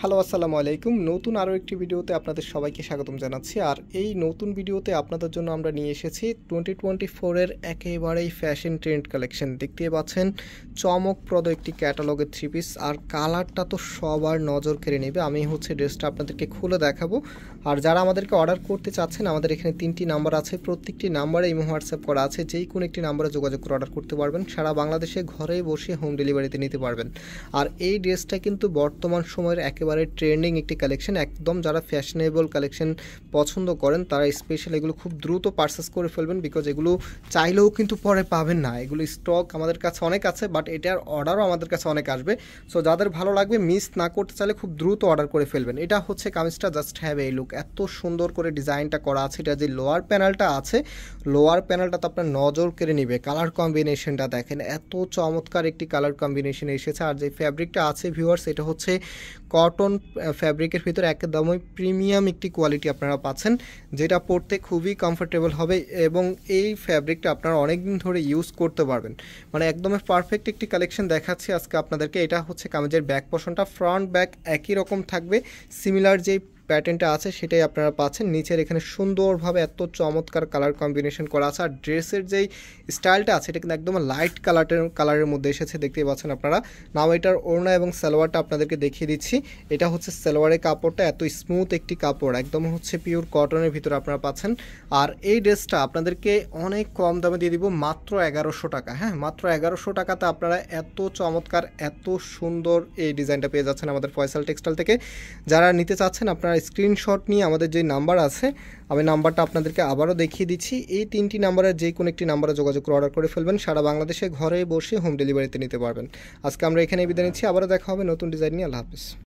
Hello, আসসালামু আলাইকুম। নতুন আরও একটি ভিডিওতে আপনাদের সবাইকে স্বাগতম জানাচ্ছি। আর এই নতুন ভিডিওতে আপনাদের জন্য আমরা নিয়ে এসেছি 2024 এর একেবারেই ফ্যাশন ট্রেন্ড কালেকশন। দেখতেই পাচ্ছেন চমকপ্রদ একটি ক্যাটালগের থ্রি পিস, আর কালারটা তো সবার নজর কেড়ে নেবে। আমি ড্রেসটা আপনাদেরকে খুলে দেখাবো। আর যারা আমাদেরকে অর্ডার করতে চাচ্ছেন, আমাদের এখানে 3টি নাম্বার আছে, প্রত্যেকটি নাম্বারে ইমো হোয়াটসঅ্যাপ করা আছে। যেই কোনো একটি নাম্বারে যোগাযোগ করে অর্ডার করতে পারবেন। সারা বাংলাদেশে ঘরে বসে হোম ডেলিভারিতে নিতে পারবেন। আর এই ড্রেসটা কিন্তু বর্তমান সময়ের একেবারে ট্রেন্ডিং একটি কালেকশন। একদম যারা ফ্যাশনেবল কালেকশন পছন্দ করেন তারা স্পেশাল এগুলো খুব দ্রুত পারচেস করে ফেলবেন, বিকজ এগুলো চাইলেও কিন্তু পরে পাবেন না। এগুলো স্টক আমাদের কাছে অনেক আছে, বাট এটার অর্ডারও আমাদের কাছে অনেক আসবে। সো যাদের ভালো লাগবে, মিস না করতে চাইলে খুব দ্রুত অর্ডার করে ফেলবেন। এটা হচ্ছে কামিজটা, জাস্ট হ্যাভ এই লুক। এত সুন্দর করে ডিজাইনটা করা আছে। এটা যে লোয়ার প্যানেলটা আছে, লোয়ার প্যানেলটা তো আপনার নজর কেড়ে নিবে। কালার কম্বিনেশনটা দেখেন, এত চমৎকার একটি কালার কম্বিনেশন এসেছে। আর যে ফ্যাব্রিকটা আছে ভিউয়ার্স, এটা হচ্ছে কটন ফ্যাব্রিকের ভিতরে একদমই প্রিমিয়াম একটি কোয়ালিটি আপনারা পাচ্ছেন, যেটা পরতে খুবই কমফোর্টেবল হবে। এবং এই ফ্যাব্রিকটা আপনারা অনেক দিন ধরে ইউজ করতে পারবেন। মানে একদমই পারফেক্ট একটি কালেকশন দেখাচ্ছি আজকে আপনাদেরকে। এটা হচ্ছে কামিজের ব্যাক পোর্শনটা, ফ্রন্ট ব্যাক একই রকম থাকবে। সিমিলার যেই প্যাটার্নটা আছে সেটাই আপনারা পাচ্ছেন। নিচের এখানে সুন্দরভাবে এত চমৎকার কালার কম্বিনেশন করা আছে। আর ড্রেসের যেই স্টাইলটা আছে এটা কিন্তু একদম লাইট কালারের মধ্যে এসেছে, দেখতেই পাচ্ছেন আপনারা। নাও এটার ওড়না এবং সালোয়ারটা আপনাদেরকে দেখিয়ে দিচ্ছি। এটা হচ্ছে সালোয়ারের কাপড়টা, এত স্মুথ একটি কাপড়, একদম হচ্ছে পিওর কটনের ভিতরে আপনারা পাচ্ছেন। আর এই ড্রেসটা আপনাদেরকে অনেক কম দামে দিয়ে দিব, মাত্র 1100 টাকা। হ্যাঁ, মাত্র 1100 টাকাতে আপনারা এত চমৎকার এত সুন্দর এই ডিজাইনটা পেয়ে যাচ্ছেন আমাদের ফয়সাল টেক্সটাইল থেকে। যারা নিতে চাচ্ছেন আপনারা স্ক্রিনশট নিয়ে আমাদের যে নাম্বার আছে, আমি নাম্বারটা আপনাদেরকে আবারও দেখিয়ে দিচ্ছি। এই 3টি নাম্বারের যে কোনো একটি নাম্বারে যোগাযোগ করে অর্ডার করে ফেলবেন। সারা বাংলাদেশে ঘরে বসে হোম ডেলিভারিতে নিতে পারবেন। আজকে আমরা এখানে বিদায় নিচ্ছি, আবারও দেখা হবে নতুন ডিজাইন নিয়ে। আল্লাহ হাফিজ।